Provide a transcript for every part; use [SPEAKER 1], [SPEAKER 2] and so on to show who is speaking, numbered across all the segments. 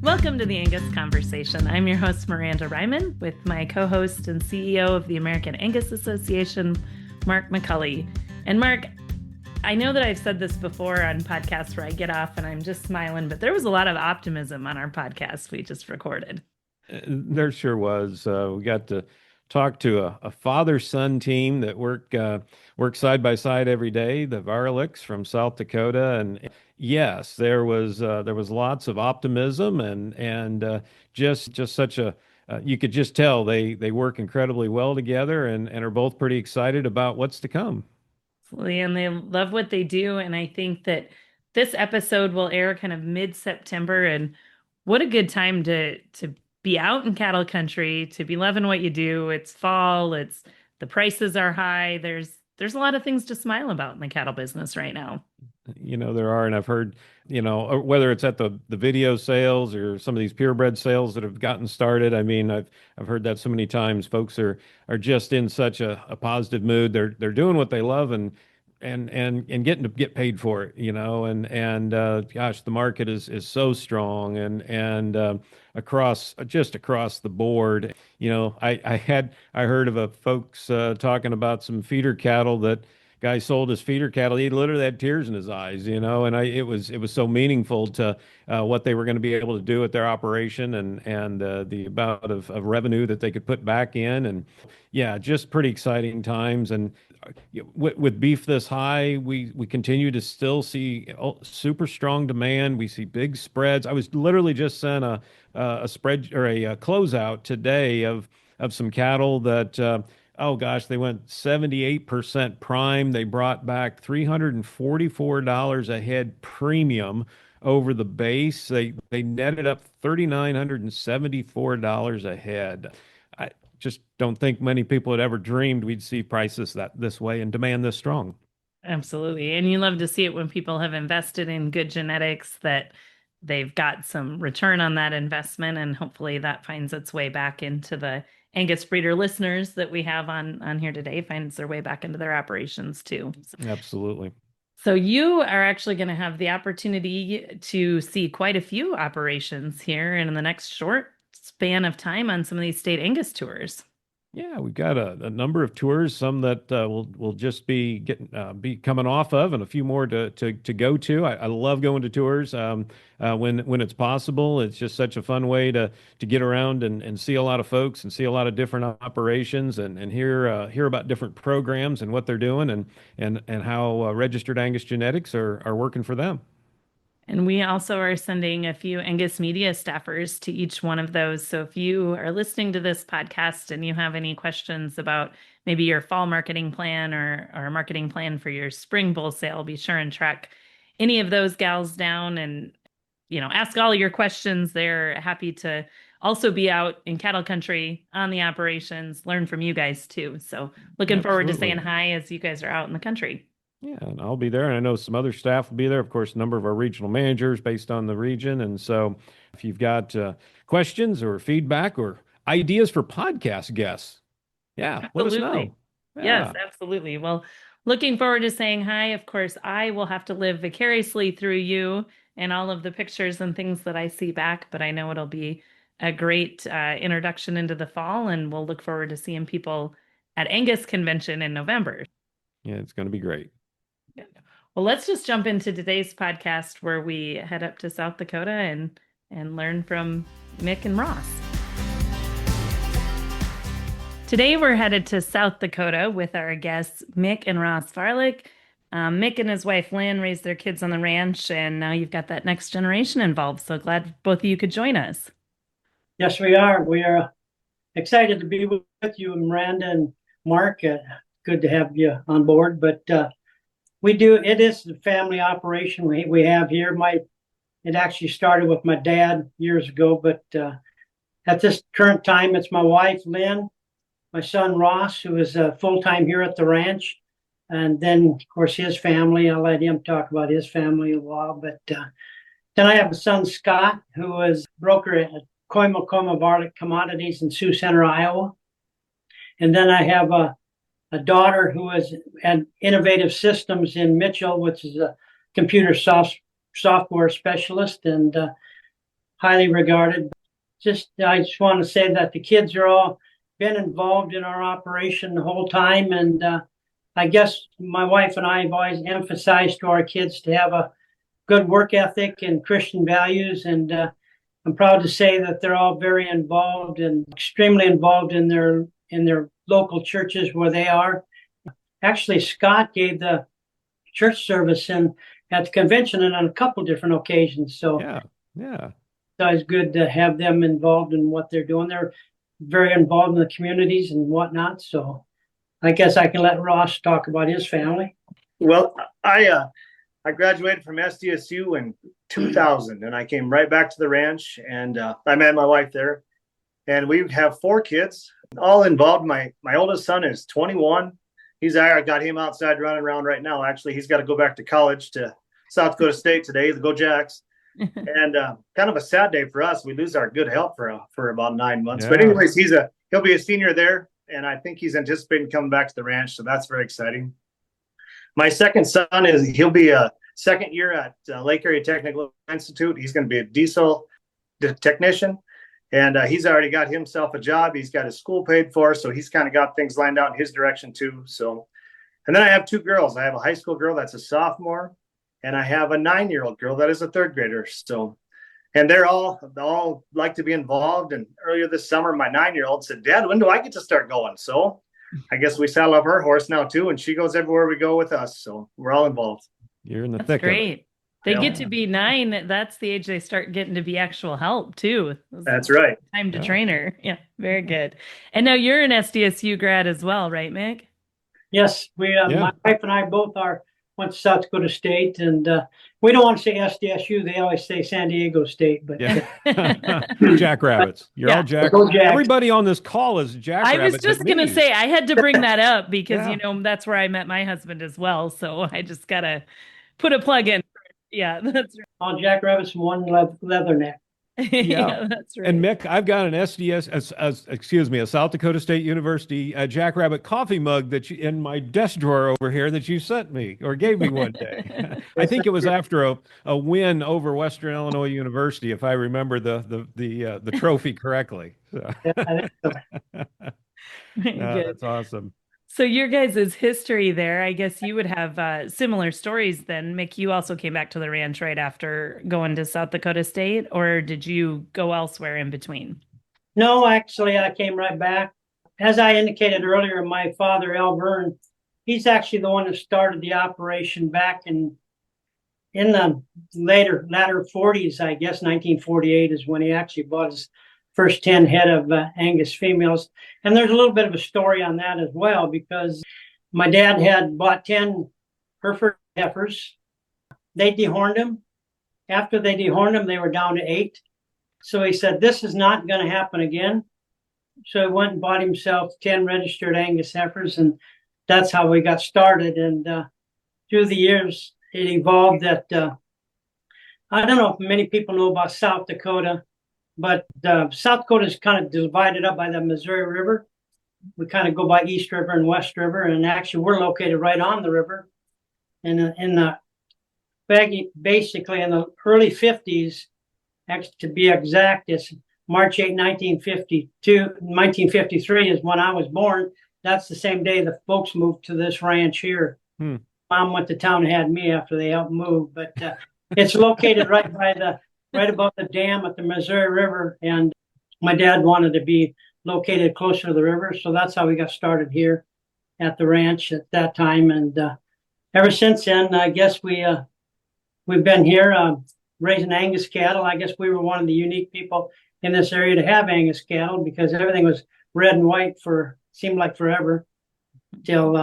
[SPEAKER 1] Welcome to the Angus Conversation. I'm your host, Miranda Reiman, with my co-host and CEO of the American Angus Association, Mark McCully. And Mark, I know that I've said this before on podcasts where I get off and I'm just smiling, but there was a lot of optimism on our podcast we just recorded.
[SPEAKER 2] There sure was. We got to talk to a father-son team that work side by side every day, the Varileks from South Dakota, and yes, there was lots of optimism and just such a you could just tell they work incredibly well together and are both pretty excited about what's to come.
[SPEAKER 1] And they love what they do. And I think that this episode will air kind of mid-September. And what a good time to be out in cattle country, to be loving what you do. It's fall, the prices are high. There's a lot of things to smile about in the cattle business right now.
[SPEAKER 2] There are, and I've heard, whether it's at the video sales or some of these purebred sales that have gotten started. I mean, I've heard that so many times. Folks are just in such a positive mood. They're doing what they love and getting to get paid for it, and gosh, the market is so strong and across the board. I heard of a folks talking about some feeder cattle that guy sold his feeder cattle. He literally had tears in his eyes, and it was so meaningful to what they were going to be able to do at their operation and the amount of revenue that they could put back in. And yeah, just pretty exciting times. And with beef this high, we continue to still see super strong demand. We see big spreads. I was literally just sent a spread or a closeout today of some cattle that oh gosh, they went 78% prime. They brought back $344 a head premium over the base. They netted up $3,974 a head. I just don't think many people had ever dreamed we'd see prices this way and demand this strong.
[SPEAKER 1] Absolutely. And you love to see it when people have invested in good genetics, that they've got some return on that investment, and hopefully that finds its way back into the Angus breeder listeners that we have on here today, finds their way back into their operations too.
[SPEAKER 2] Absolutely.
[SPEAKER 1] So you are actually going to have the opportunity to see quite a few operations here in the next short span of time on some of these state Angus tours.
[SPEAKER 2] Yeah, we've got a number of tours, some that we'll just be coming off of, and a few more to go to. I love going to tours when it's possible. It's just such a fun way to get around and see a lot of folks and see a lot of different operations and hear about different programs and what they're doing and how registered Angus genetics are working for them.
[SPEAKER 1] And we also are sending a few Angus media staffers to each one of those. So if you are listening to this podcast and you have any questions about maybe your fall marketing plan or a marketing plan for your spring bull sale, be sure and track any of those gals down and, ask all your questions. They're happy to also be out in cattle country on the operations, learn from you guys too. So looking forward to saying hi as you guys are out in the country.
[SPEAKER 2] Yeah, and I'll be there, and I know some other staff will be there. Of course, a number of our regional managers based on the region. And so if you've got questions or feedback or ideas for podcast guests, yeah,
[SPEAKER 1] absolutely.
[SPEAKER 2] Let us know. Yeah.
[SPEAKER 1] Yes, absolutely. Well, looking forward to saying hi. Of course, I will have to live vicariously through you and all of the pictures and things that I see back, but I know it'll be a great introduction into the fall, and we'll look forward to seeing people at Angus Convention in November.
[SPEAKER 2] Yeah, it's going to be great.
[SPEAKER 1] Well, let's just jump into today's podcast where we head up to South Dakota and learn from Mick and Ross. Today, we're headed to South Dakota with our guests, Mick and Ross Varilek. Mick and his wife, Lynn, raised their kids on the ranch, and now you've got that next generation involved. So glad both of you could join us.
[SPEAKER 3] Yes, we are. We are excited to be with you, Miranda and Mark. Good to have you on board, but it is the family operation we have here. It actually started with my dad years ago, but at this current time, it's my wife, Lynn, my son, Ross, who is full-time here at the ranch, and then, of course, his family. I'll let him talk about his family a while, but then I have a son, Scott, who is broker at Koima Varilek Commodities in Sioux Center, Iowa, and then I have a daughter who is at Innovative Systems in Mitchell, which is a computer software specialist. And highly regarded. I just want to say that the kids are all been involved in our operation the whole time. And I guess my wife and I have always emphasized to our kids to have a good work ethic and Christian values. And I'm proud to say that they're all very involved and extremely involved in their local churches where they are. Actually, Scott gave the church service at the convention and on a couple different occasions. So
[SPEAKER 2] yeah.
[SPEAKER 3] It's always good to have them involved in what they're doing. They're very involved in the communities and whatnot. So I guess I can let Ross talk about his family.
[SPEAKER 4] Well, I graduated from SDSU in 2000, and I came right back to the ranch, and I met my wife there, and we have 4 kids, all involved. My oldest son is 21. I got him outside running around right now. Actually, he's got to go back to college to South Dakota State today, the Go Jacks. And kind of a sad day for us. We lose our good help for about 9 months. Yeah. But anyways, he'll be a senior there, and I think he's anticipating coming back to the ranch, so that's very exciting. My second son he'll be a second year at Lake Area Technical Institute. He's going to be a diesel technician, and he's already got himself a job. He's got his school paid for, so he's kind of got things lined out in his direction too. So, and then I have 2 girls. I have a high school girl that's a sophomore, and I have a 9-year-old girl that is a 3rd grader. So, and they're all like to be involved. And earlier this summer, my 9-year-old said, "Dad, when do I get to start going?" So I guess we saddle up her horse now too, and she goes everywhere we go with us. So we're all involved.
[SPEAKER 2] You're in the
[SPEAKER 1] That's
[SPEAKER 2] thick
[SPEAKER 1] great.
[SPEAKER 2] of it.
[SPEAKER 1] They get to be 9. That's the age they start getting to be actual help too.
[SPEAKER 4] That's right.
[SPEAKER 1] Time to train her. Yeah, very good. And now you're an SDSU grad as well, right, Mick?
[SPEAKER 3] Yes, my wife and I both went to South Dakota State, and we don't want to say SDSU. They always say San Diego State, but
[SPEAKER 2] Jackrabbits. You're all everybody on this call is Jackrabbits.
[SPEAKER 1] I was just going to say, I had to bring that up because, that's where I met my husband as well. So I just got to put a plug in. Yeah, that's right.
[SPEAKER 3] All Jackrabbits and one leatherneck.
[SPEAKER 2] Yeah,
[SPEAKER 1] that's right.
[SPEAKER 2] And Mick, I've got an a South Dakota State University Jackrabbit coffee mug that in my desk drawer over here that you sent me or gave me one day. I think it was after a win over Western Illinois University, if I remember the trophy correctly. So. That's awesome.
[SPEAKER 1] So your guys' history there, I guess you would have similar stories then. Mick, you also came back to the ranch right after going to South Dakota State, or did you go elsewhere in between?
[SPEAKER 3] No, actually, I came right back. As I indicated earlier, my father, Elvern, he's actually the one that started the operation back in the latter 40s, I guess. 1948 is when he actually bought his first 10 head of Angus females. And there's a little bit of a story on that as well, because my dad had bought 10 Hereford heifers. They dehorned them. After they dehorned them, they were down to 8. So he said, this is not going to happen again. So he went and bought himself 10 registered Angus heifers, and that's how we got started. And through the years, it evolved that, I don't know if many people know about South Dakota, but South Dakota is kind of divided up by the Missouri River. We kind of go by East River and West River, and actually we're located right on the river. And basically in the early 50s, to be exact, it's March 8, 1953 is when I was born. That's the same day the folks moved to this ranch here. Mom went to town and had me after they helped move, but it's located right above the dam at the Missouri River, and my dad wanted to be located closer to the river, so that's how we got started here at the ranch at that time. And ever since then, I guess we've been here raising Angus cattle. I guess we were one of the unique people in this area to have Angus cattle, because everything was red and white seemed like forever, till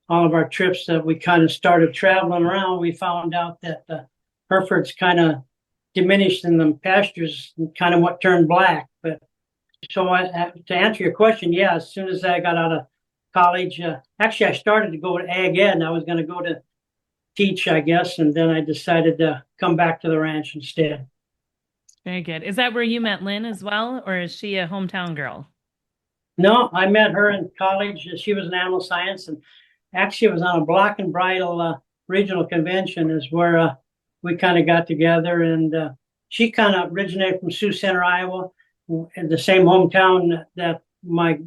[SPEAKER 3] all of our trips that we kind of started traveling around. We found out that the Herefords kind of diminished in the pastures, and kind of what turned black. But so to answer your question, yeah, as soon as I got out of college, actually I started to go to ag ed, and I was going to go to teach, I guess, and then I decided to come back to the ranch instead.
[SPEAKER 1] Very good. Is that where you met Lynn as well, or is she a hometown girl?
[SPEAKER 3] No, I met her in college. She was in animal science, and actually it was on a block and bridle regional convention is where we kind of got together, and she kind of originated from Sioux Center, Iowa, in the same hometown that my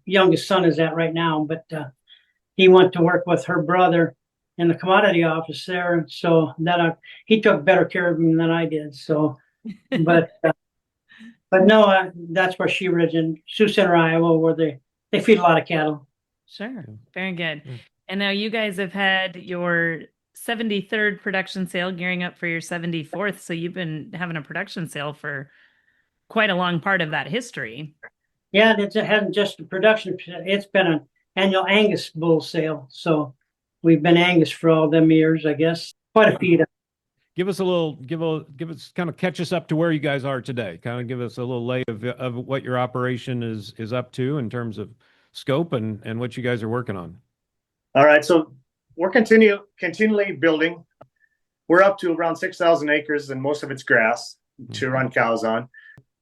[SPEAKER 3] youngest son is at right now. But he went to work with her brother in the commodity office there. So he took better care of him than I did. So, but no, that's where she originated, Sioux Center, Iowa, where they feed a lot of cattle.
[SPEAKER 1] Sure. Very good. And now you guys have had your 73rd production sale, gearing up for your 74th. So you've been having a production sale for quite a long part of that history.
[SPEAKER 3] Yeah, it hasn't just a production. It's been an annual Angus bull sale. So we've been Angus for all them years, I guess. Quite a feed.
[SPEAKER 2] Give us kind of catch us up to where you guys are today. Kind of give us a little lay of what your operation is up to in terms of scope and what you guys are working on.
[SPEAKER 4] All right. So we're continually building. We're up to around 6,000 acres, and most of it's grass to run cows on.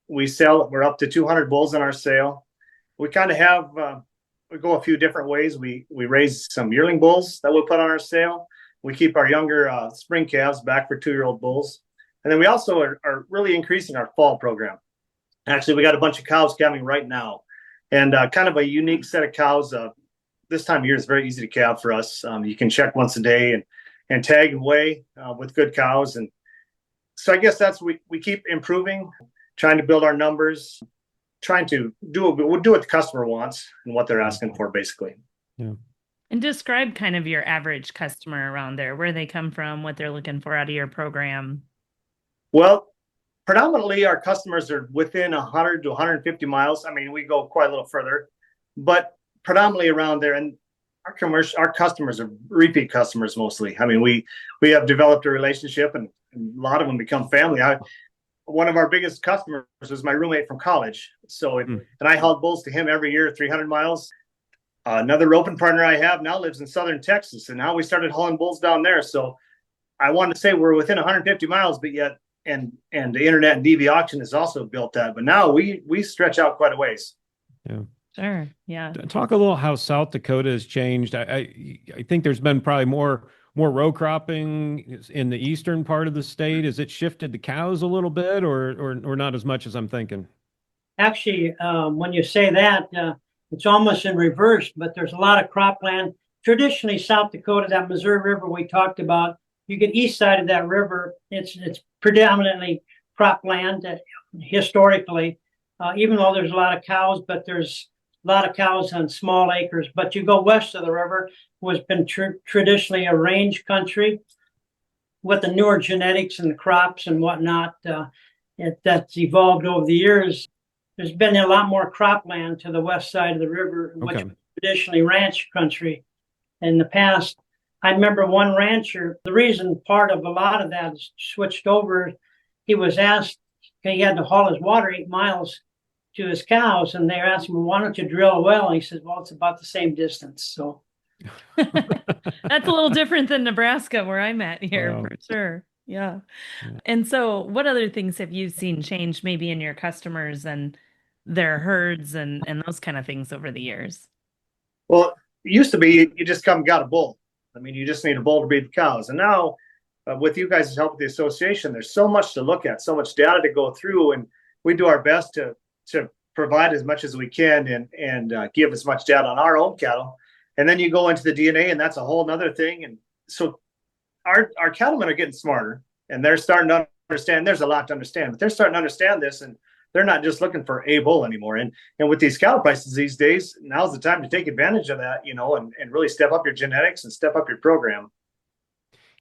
[SPEAKER 4] We're up to 200 bulls in our sale. We kind of have, we go a few different ways. We raise some yearling bulls that we'll put on our sale. We keep our younger spring calves back for 2-year-old bulls. And then we also are really increasing our fall program. Actually, we got a bunch of cows coming right now, and kind of a unique set of cows. This time of year is very easy to calve for us. You can check once a day and tag and weigh with good cows. And so I guess we keep improving, trying to build our numbers, trying to we'll do what the customer wants and what they're asking for, basically.
[SPEAKER 2] Yeah.
[SPEAKER 1] And describe kind of your average customer around there, where they come from, what they're looking for out of your program.
[SPEAKER 4] Well, predominantly our customers are within 100 to 150 miles. I mean, we go quite a little further, but predominantly around there. And our customers are repeat customers mostly. I mean, we have developed a relationship, and a lot of them become family. One of our biggest customers was my roommate from college. So, and I hauled bulls to him every year, 300 miles. Another roping partner I have now lives in southern Texas, and now we started hauling bulls down there. So I wanted to say we're within 150 miles, but yet, and the internet and DV auction has also built that. But now we stretch out quite a ways.
[SPEAKER 2] Yeah.
[SPEAKER 1] Sure. Yeah.
[SPEAKER 2] Talk a little how South Dakota has changed. I think there's been probably more row cropping in the eastern part of the state. Has it shifted the cows a little bit, or not as much as I'm thinking?
[SPEAKER 3] Actually, when you say that, it's almost in reverse, but there's a lot of cropland. Traditionally, South Dakota, that Missouri River we talked about, you get east side of that river, it's predominantly cropland historically, even though there's a lot of cows, but there's a lot of cows on small acres. But you go west of the river, was been traditionally a range country with the newer genetics and the crops and whatnot that's evolved over the years. There's been a lot more cropland to the west side of the river, which was traditionally ranch country in the past. I remember one rancher, the reason part of a lot of that is switched over, he was asked, he had to haul his water 8 miles to his cows, and they asked him, why don't you drill a well? And he said, well, it's about the same distance. So
[SPEAKER 1] that's a little different than Nebraska, where I'm at here, for sure. Yeah. And so what other things have you seen change maybe in your customers and their herds and those kind of things over the years?
[SPEAKER 4] Well, it used to be you just come and got a bull. I mean, you just need a bull to breed the cows. And now with you guys' help with the association, there's so much to look at, so much data to go through. And we do our best to provide as much as we can and give as much data on our own cattle. And then you go into the DNA, and that's a whole nother thing. And so our cattlemen are getting smarter, and they're starting to understand. There's a lot to understand, but they're starting to understand this, and they're not just looking for a bull anymore. And with these cattle prices these days, now's the time to take advantage of that, and really step up your genetics and step up your program.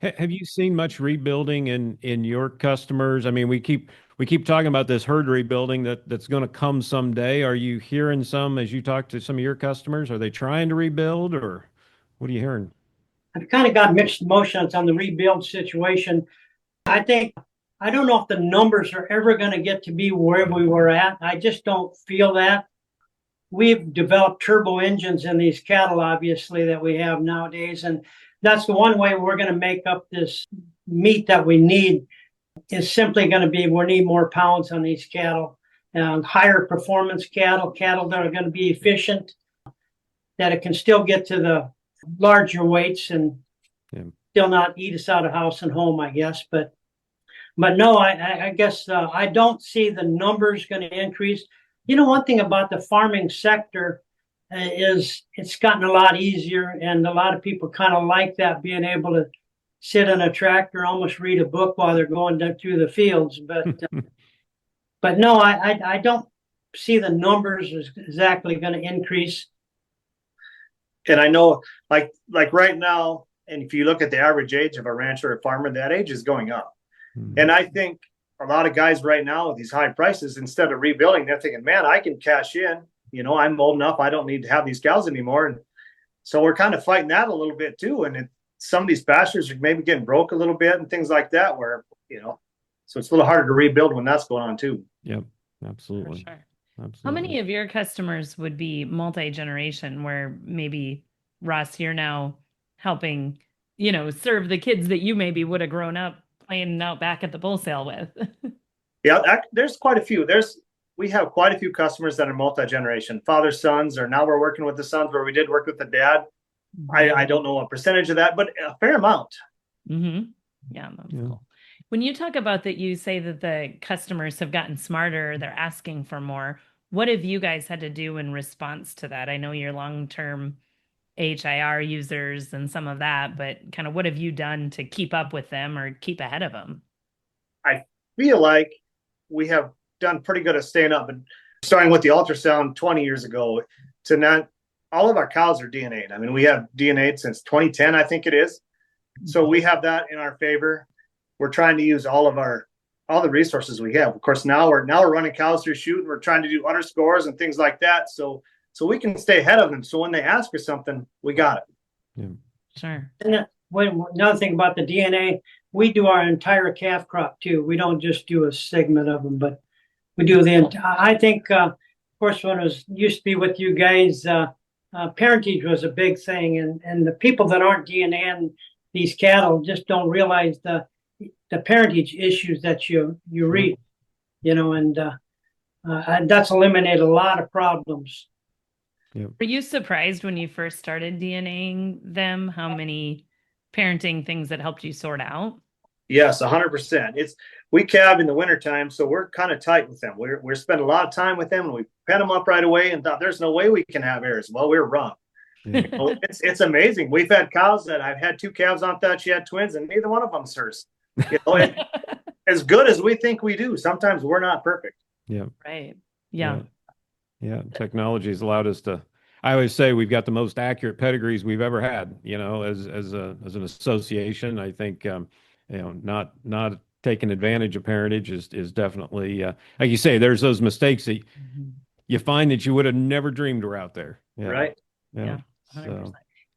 [SPEAKER 2] Have you seen much rebuilding in your customers? I mean, we keep talking about this herd rebuilding that's going to come someday. Are you hearing some as you talk to some of your customers? Are they trying to rebuild, or what are you hearing?
[SPEAKER 3] I've kind of got mixed emotions on the rebuild situation. I don't know if the numbers are ever going to get to be where we were at. I just don't feel that. We've developed turbo engines in these cattle, obviously, that we have nowadays. And that's the one way we're going to make up this meat that we need, is simply going to be we need more pounds on these cattle, and higher performance cattle that are going to be efficient, that it can still get to the larger weights and still not eat us out of house and home, I guess. But But no, I guess I don't see the numbers going to increase. You know, one thing about the farming sector is it's gotten a lot easier, and a lot of people kind of like that, being able to sit in a tractor, almost read a book while they're going through the fields. But no, I don't see the numbers is exactly going to increase.
[SPEAKER 4] And I know, like right now, and if you look at the average age of a rancher or farmer, that age is going up. And I think a lot of guys right now with these high prices, instead of rebuilding, they're thinking, man, I can cash in. You know, I'm old enough. I don't need to have these cows anymore. And so we're kind of fighting that a little bit too. And some of these pastures are maybe getting broke a little bit and things like that, where, you know, so it's a little harder to rebuild when that's going on too.
[SPEAKER 2] Yep, absolutely.
[SPEAKER 1] For sure.
[SPEAKER 2] Absolutely.
[SPEAKER 1] How many of your customers would be multi-generation, where maybe, Ross, you're now helping, you know, serve the kids that you maybe would have grown up playing out back at the bull sale with?
[SPEAKER 4] Yeah, there's quite a few. We have quite a few customers that are multi-generation, father, sons, or now we're working with the sons, where we did work with the dad. I don't know a percentage of that, but a fair amount.
[SPEAKER 1] Mm-hmm. Yeah, that's cool. When you talk about that, you say that the customers have gotten smarter, they're asking for more. What have you guys had to do in response to that? I know you're long-term HIR users and some of that, but kind of what have you done to keep up with them or keep ahead of them?
[SPEAKER 4] I feel like we have done pretty good at staying up, and starting with the ultrasound 20 years ago to now, all of our cows are DNA'd. I mean, we have DNA'd since 2010, I think it is. So we have that in our favor. We're trying to use all the resources we have. Of course, now we're running cows through shoot, and we're trying to do underscores and things like that. So we can stay ahead of them. So when they ask for something, we got it.
[SPEAKER 2] Yeah.
[SPEAKER 1] Sure.
[SPEAKER 3] And another thing about the DNA, we do our entire calf crop too. We don't just do a segment of them, but we do I think, of course, when it used to be with you guys, parentage was a big thing, and the people that aren't DNAing these cattle just don't realize the parentage issues that you read, you know, and that's eliminated a lot of problems.
[SPEAKER 2] Yep.
[SPEAKER 1] Were you surprised when you first started DNAing them, how many parenting things that helped you sort out?
[SPEAKER 4] Yes, 100%. We calve in the wintertime, so we're kind of tight with them. We're spending a lot of time with them, and we pet them up right away and thought there's no way we can have heirs. Well, we're wrong.
[SPEAKER 2] Yeah.
[SPEAKER 4] You know, it's amazing. We've had cows that I've had two calves on, thought she had twins, and neither one of them's hers. You know, as good as we think we do, sometimes we're not perfect.
[SPEAKER 2] Yeah.
[SPEAKER 1] Right. Yeah.
[SPEAKER 2] Yeah. Technology has allowed us to, I always say we've got the most accurate pedigrees we've ever had, you know, as an association. I think, you know, not taking advantage of parentage is definitely, like you say, there's those mistakes that you find that you would have never dreamed were out there. Yeah.
[SPEAKER 4] Right.
[SPEAKER 1] Yeah. 100%.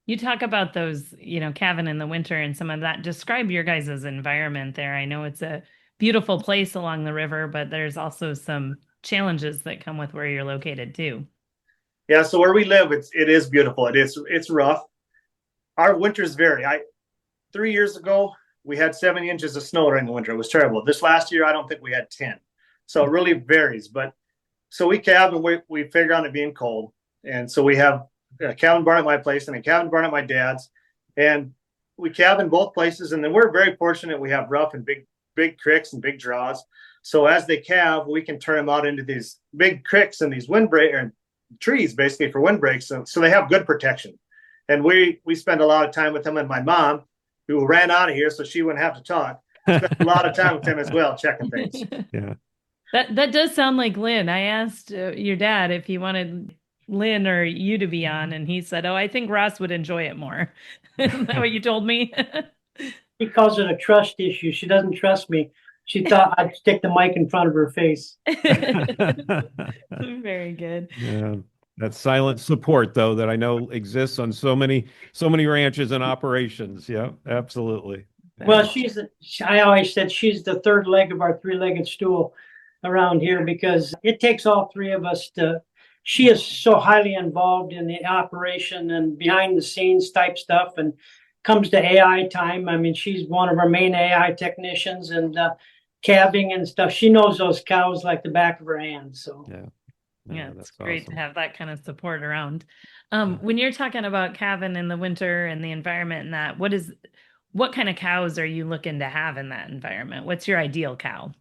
[SPEAKER 1] You talk about those, you know, calving in the winter and some of that. Describe your guys' environment there. I know it's a beautiful place along the river, but there's also some challenges that come with where you're located too.
[SPEAKER 4] Yeah, so where we live, it is beautiful. It's rough. Our winters vary. 3 years ago, we had 7 inches of snow during the winter. It was terrible. This last year, I don't think we had 10. So it really varies. But so we calve, and we figure on it being cold. And so we have a calving barn at my place and a calving barn at my dad's. And we calve in both places. And then we're very fortunate. We have rough and big creeks and big draws. So as they calve, we can turn them out into these big creeks and these trees, basically, for windbreaks. So they have good protection. And we spend a lot of time with them. And my mom, who ran out of here so she wouldn't have to talk, spent a lot of time with them as well, checking things.
[SPEAKER 2] Yeah.
[SPEAKER 1] That does sound like Lynn. I asked your dad if he wanted Lynn or you to be on, and he said, "Oh, I think Ross would enjoy it more." Isn't that what you told me?
[SPEAKER 3] He calls it a trust issue. She doesn't trust me. She thought I'd stick the mic in front of her face.
[SPEAKER 1] Very good.
[SPEAKER 2] Yeah. That silent support, though, that I know exists on so many ranches and operations. Yeah, absolutely.
[SPEAKER 3] Well, I always said she's the third leg of our three-legged stool around here, because it takes all three of us she is so highly involved in the operation and behind the scenes type stuff, and comes to AI time. I mean, she's one of our main AI technicians, and calving and stuff. She knows those cows like the back of her hand. So
[SPEAKER 1] yeah,
[SPEAKER 2] that's
[SPEAKER 1] it's great
[SPEAKER 2] awesome
[SPEAKER 1] to have that kind of support around. When you're talking about calving in the winter and the environment and that, what kind of cows are you looking to have in that environment? What's your ideal cow?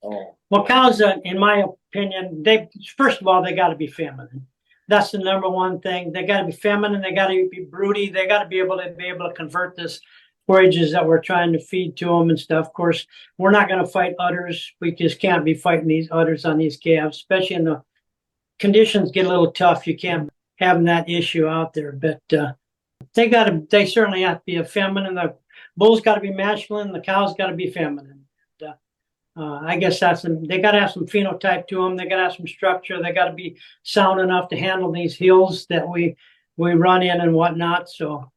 [SPEAKER 4] Oh,
[SPEAKER 3] Well, cows, in my opinion, they first of all they got to be feminine. That's the number one thing. They got to be feminine. They got to be broody. They got to be able to convert this forages that we're trying to feed to them and stuff. Of course, we're not going to fight udders. We just can't be fighting these udders on these calves, especially in the conditions get a little tough. You can't have that issue out there. But they certainly have to be a feminine. The bulls got to be masculine. The cows got to be feminine. I guess they got to have some phenotype to them. They got to have some structure. They got to be sound enough to handle these hills that we run in and whatnot. So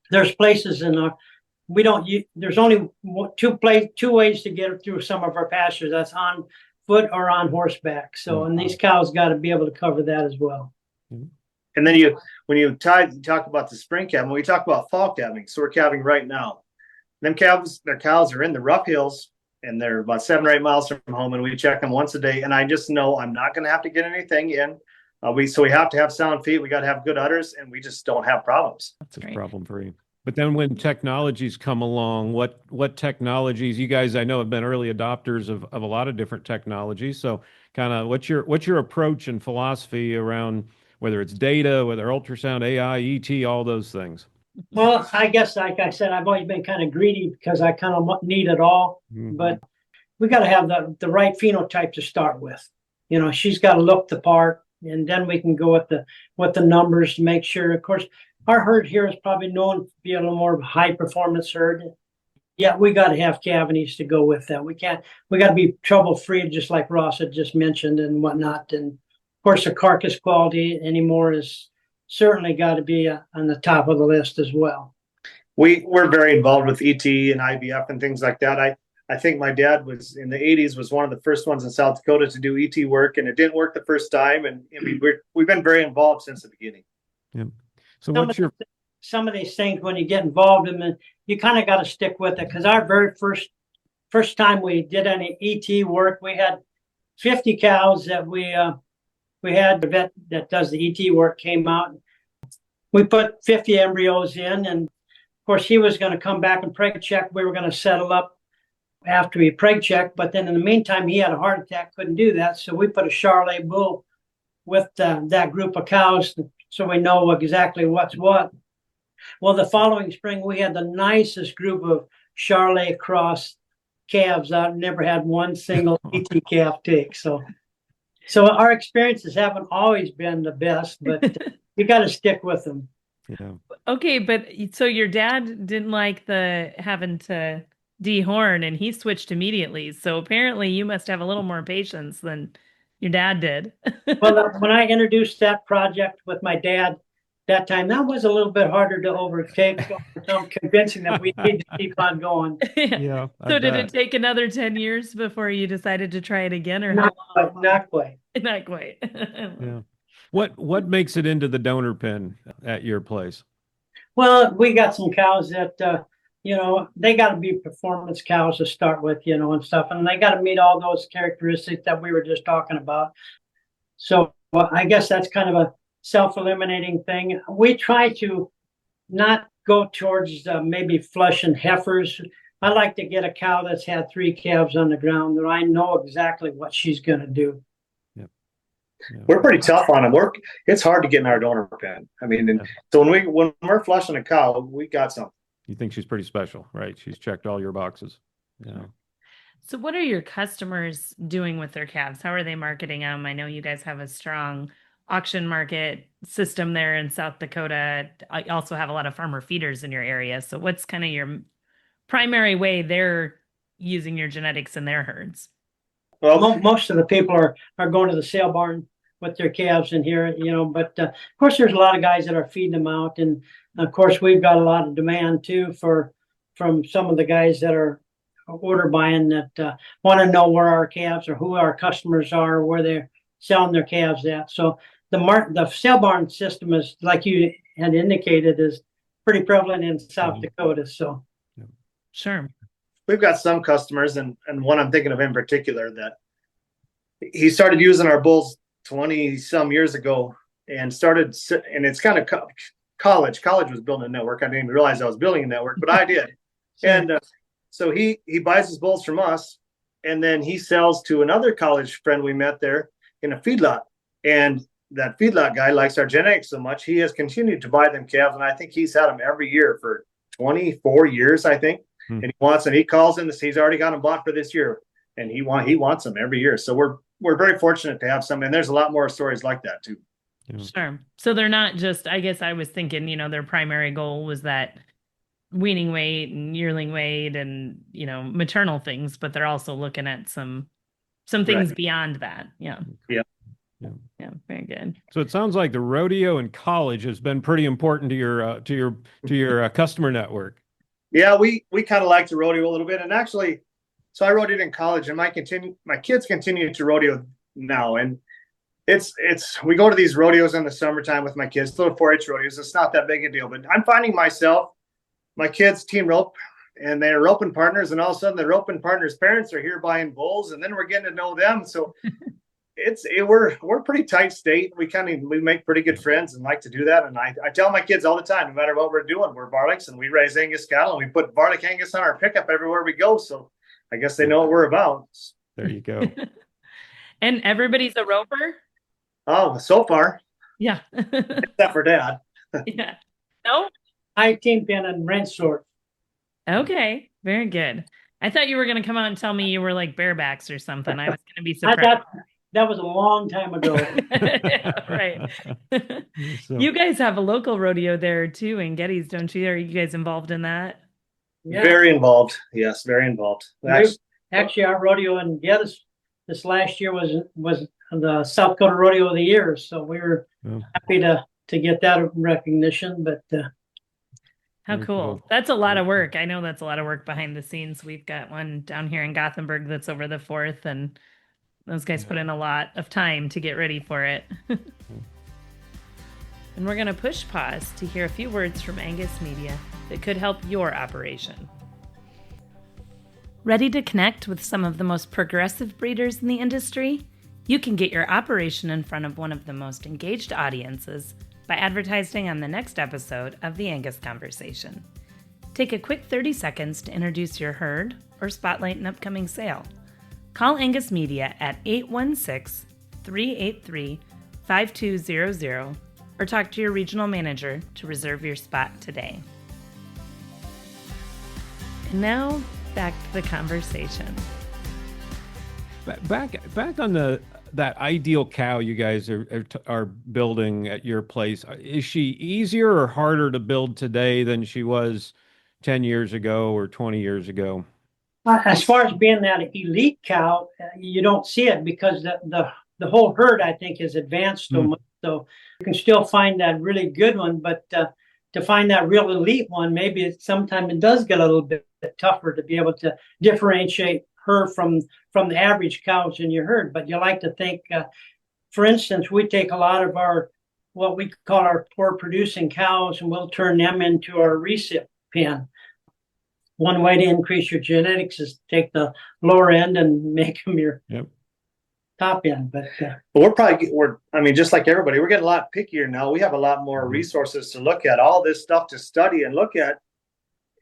[SPEAKER 3] there's places there's only two ways to get through some of our pastures. That's on foot or on horseback. So, and these cows got to be able to cover that as well.
[SPEAKER 4] And then when you talk about the spring calving, we talk about fall calving. So we're calving right now. Their cows are in the rough hills, and they're about 7 or 8 miles from home, and we check them once a day. And I just know I'm not going to have to get anything in. We have to have sound feet. We got to have good udders, and we just don't have problems.
[SPEAKER 2] That's problem free. But then when technologies come along, what technologies, you guys I know have been early adopters of a lot of different technologies. So kind of what's your approach and philosophy around whether it's data, whether ultrasound, AI, ET, all those things?
[SPEAKER 3] Well, I guess, like I said, I've always been kind of greedy because I kind of need it all. But we got to have the right phenotype to start with. She's got to look the part, and then we can go with the numbers to make sure. Of course, our herd here is probably known to be a little more high performance herd. Yeah, we got to have cavities to go with that. We got to be trouble free, just like Ross had just mentioned and whatnot. And of course, the carcass quality anymore is certainly got to be on the top of the list as well.
[SPEAKER 4] We're very involved with ET and IVF and things like that. I think my dad was in the 80s, was one of the first ones in South Dakota to do ET work, and it didn't work the first time. And we've been very involved since the beginning.
[SPEAKER 2] Yeah. So
[SPEAKER 3] some of these things, when you get involved in them, you kind of got to stick with it. Because our very first time we did any ET work, we had 50 cows that we had. The vet that does the ET work came out. We put 50 embryos in, and of course he was going to come back and preg check. We were going to settle up after he preg checked, but then in the meantime he had a heart attack, couldn't do that. So we put a Charolais bull with that group of cows, so we know exactly what's what. Well, the following spring we had the nicest group of Charolais cross calves out. Never had one single ET calf take. So our experiences haven't always been the best, but you got to stick with them.
[SPEAKER 2] Yeah.
[SPEAKER 1] Okay, but so your dad didn't like the having to dehorn, and he switched immediately. So apparently you must have a little more patience than your dad did.
[SPEAKER 3] Well, when I introduced that project with my dad that time, that was a little bit harder to overtake. So I'm convincing that we need to keep on going.
[SPEAKER 2] Yeah.
[SPEAKER 1] So did it take another 10 years before you decided to try it again, or
[SPEAKER 3] not quite?
[SPEAKER 1] Not quite.
[SPEAKER 2] Yeah. What makes it into the donor pen at your place?
[SPEAKER 3] Well, we got some cows that they got to be performance cows to start with, and stuff, and they got to meet all those characteristics that we were just talking about. So I guess that's kind of a self-eliminating thing. We try to not go towards maybe flush and heifers. I like to get a cow that's had 3 calves on the ground that I know exactly what she's going to do.
[SPEAKER 2] Yep. Yeah.
[SPEAKER 4] We're pretty tough on them. It's hard to get in our donor pen. I mean, so when we're flushing a cow, we got something.
[SPEAKER 2] You think she's pretty special, right? She's checked all your boxes. Yeah.
[SPEAKER 1] So what are your customers doing with their calves? How are they marketing them? I know you guys have a strong auction market system there in South Dakota. I also have a lot of farmer feeders in your area. So what's kind of your primary way they're using your genetics in their herds?
[SPEAKER 3] Well, most of the people are going to the sale barn with their calves in here, but of course there's a lot of guys that are feeding them out. And of course we've got a lot of demand too from some of the guys that are order buying that want to know where our calves or who our customers are, where they're selling their calves at. So the sale barn system is, like you had indicated, is pretty prevalent in South Dakota. So
[SPEAKER 1] sure.
[SPEAKER 4] We've got some customers, and one I'm thinking of in particular, that he started using our bulls 20 some years ago and it's kind of college was building a network. I didn't even realize I was building a network, but I did. And so he buys his bulls from us, and then he sells to another college friend we met there in a feedlot. And that feedlot guy likes our genetics so much, he has continued to buy them calves, and I think he's had them every year for 24 years, I think. And he wants them. He calls in. He's already got them bought for this year, and he wants them every year. So we're very fortunate to have some, and there's a lot more stories like that too.
[SPEAKER 1] Sure. So they're not just, I guess I was thinking, their primary goal was that weaning weight and yearling weight and, maternal things, but they're also looking at some things beyond that. Yeah.
[SPEAKER 4] Yeah.
[SPEAKER 1] Yeah. Very good.
[SPEAKER 2] So it sounds like the rodeo in college has been pretty important to your customer network.
[SPEAKER 4] Yeah, we kind of like to rodeo a little bit, and actually, so I rodeoed in college, and my kids continue to rodeo now, and we go to these rodeos in the summertime with my kids, little 4-H rodeos. It's not that big a deal, but I'm finding my kids team rope, and they're roping partners, and all of a sudden the roping partners' parents are here buying bulls, and then we're getting to know them. So we're a pretty tight state. We make pretty good friends and like to do that. And I tell my kids all the time, no matter what we're doing, we're Varileks, and we raise Angus cattle, and we put Varilek Angus on our pickup everywhere we go. So I guess they know what we're about.
[SPEAKER 2] There you go.
[SPEAKER 1] And everybody's a roper?
[SPEAKER 4] Oh, so far.
[SPEAKER 1] Yeah.
[SPEAKER 4] Except for Dad.
[SPEAKER 1] Yeah. No?
[SPEAKER 3] I team pin and wrench sort.
[SPEAKER 1] Okay. Very good. I thought you were going to come out and tell me you were like barebacks or something. I was going to be surprised.
[SPEAKER 3] I thought that was a long time ago.
[SPEAKER 1] Yeah, right.
[SPEAKER 2] So,
[SPEAKER 1] You guys have a local rodeo there too in Gettys, don't you? Are you guys involved in that?
[SPEAKER 3] Yeah.
[SPEAKER 4] Very involved. Yes, very involved.
[SPEAKER 3] Actually, our rodeo in Gettys this last year was the South Dakota Rodeo of the Year, so we were happy to get that recognition. But
[SPEAKER 1] how cool. That's a lot of work. I know that's a lot of work behind the scenes. We've got one down here in Gothenburg that's over the 4th, and those guys put in a lot of time to get ready for it. And we're going to push pause to hear a few words from Angus Media that could help your operation. Ready to connect with some of the most progressive breeders in the industry? You can get your operation in front of one of the most engaged audiences by advertising on the next episode of The Angus Conversation. Take a quick 30 seconds to introduce your herd or spotlight an upcoming sale. Call Angus Media at 816-383-5200 or talk to your regional manager to reserve your spot today. And now, back to the conversation.
[SPEAKER 2] back on that ideal cow you guys are building at your place. Is she easier or harder to build today than she was 10 years ago or 20 years ago?
[SPEAKER 3] as far as being that elite cow, you don't see it because the whole herd, I think, is advanced so much. So you can still find that really good one, but to find that real elite one, maybe sometimes it does get a little bit tougher to be able to differentiate her from the average cows in your herd. But you like to think, for instance, we take a lot of our, what we call our poor producing cows, and we'll turn them into our recip pen. One way to increase your genetics is take the lower end and make them your top end. But
[SPEAKER 4] I mean, just like everybody, we're getting a lot pickier now. We have a lot more resources to look at, all this stuff to study and look at.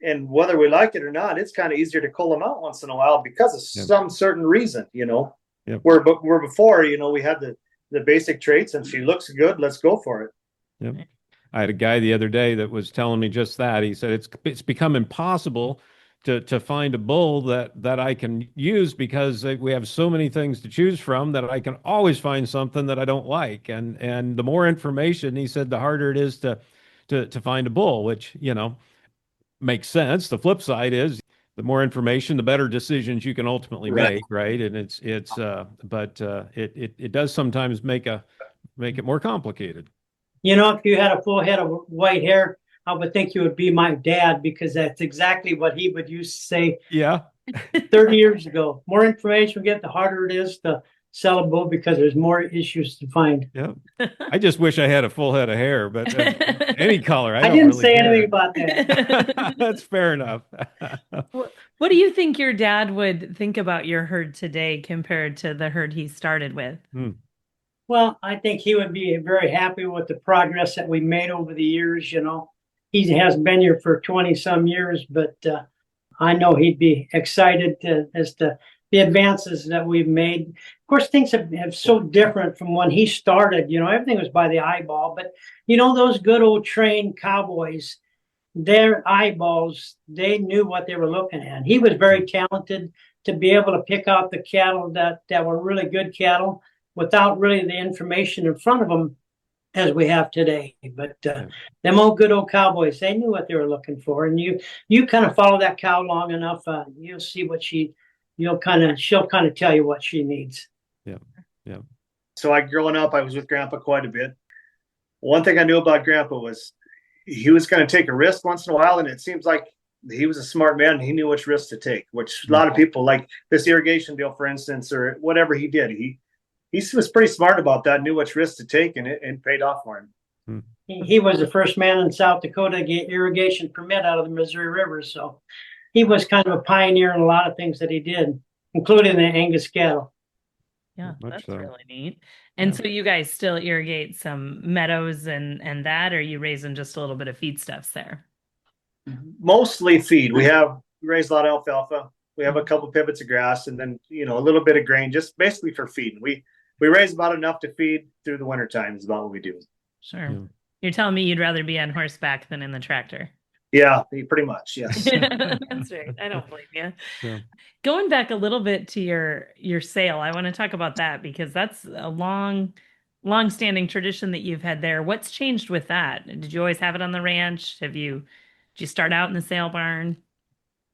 [SPEAKER 4] And whether we like it or not, it's kind of easier to cull them out once in a while because of some certain reason, you know. Where before, you know, we had the basic traits and she looks good, let's go for it.
[SPEAKER 2] Yep. I had a guy the other day that was telling me just that. He said it's become impossible to find a bull that I can use because we have so many things to choose from that I can always find something that I don't like. And the more information, he said, the harder it is to find a bull, which, you know, makes sense. The flip side is the more information, the better decisions you can ultimately make, right? And it does sometimes make it more complicated.
[SPEAKER 3] you know, if you had a full head of white hair, I would think you would be my dad, because that's exactly what he would used to say 30 years ago. More information we get, the harder it is to sell a bull because there's more issues to find.
[SPEAKER 2] I just wish I had a full head of hair, but any color. I
[SPEAKER 3] didn't
[SPEAKER 2] really
[SPEAKER 3] say
[SPEAKER 2] care.
[SPEAKER 3] anything about that.
[SPEAKER 2] That's fair enough.
[SPEAKER 1] What do you think your dad would think about your herd today compared to the herd he started with?
[SPEAKER 3] Well, I think he would be very happy with the progress that we made over the years. You know, he has been here for 20 some years, but I know he'd be excited as to the advances that we've made. Of course, things have so different from when he started. Everything was by the eyeball, but those good old trained cowboys, their eyeballs, they knew what they were looking at. He was very talented to be able to pick out the cattle that were really good cattle without really the information in front of them as we have today. But them old good old cowboys, they knew what they were looking for. And you kind of follow that cow long enough, you'll see what she'll kind of tell you what she needs.
[SPEAKER 2] Yeah. Yeah.
[SPEAKER 4] So growing up, I was with Grandpa quite a bit. One thing I knew about Grandpa was he was going to take a risk once in a while, and it seems like he was a smart man. And he knew which risks to take, which a lot of people, like this irrigation deal, for instance, or whatever he did, he was pretty smart about that, knew which risks to take, and it paid off for him.
[SPEAKER 3] He was the first man in South Dakota to get irrigation permit out of the Missouri River. So he was kind of a pioneer in a lot of things that he did, including the Angus cattle.
[SPEAKER 1] Yeah,
[SPEAKER 2] Much
[SPEAKER 1] that's
[SPEAKER 2] so.
[SPEAKER 1] really neat. And so you guys still irrigate some meadows and that, or are you raising just a little bit of feedstuffs there?
[SPEAKER 4] Mostly feed. We raised a lot of alfalfa. We have a couple pivots of grass, and then a little bit of grain, just basically for feeding. We raise about enough to feed through the winter time is about what we do.
[SPEAKER 1] Sure.
[SPEAKER 2] Yeah.
[SPEAKER 1] You're telling me you'd rather be on horseback than in the tractor.
[SPEAKER 4] Yeah, pretty much. Yes.
[SPEAKER 1] That's right. I don't blame you.
[SPEAKER 2] Yeah.
[SPEAKER 1] Going back a little bit to your sale, I want to talk about that because that's a long-standing tradition that you've had there. What's changed with that? Did you always have it on the ranch? Did you start out in the sale barn?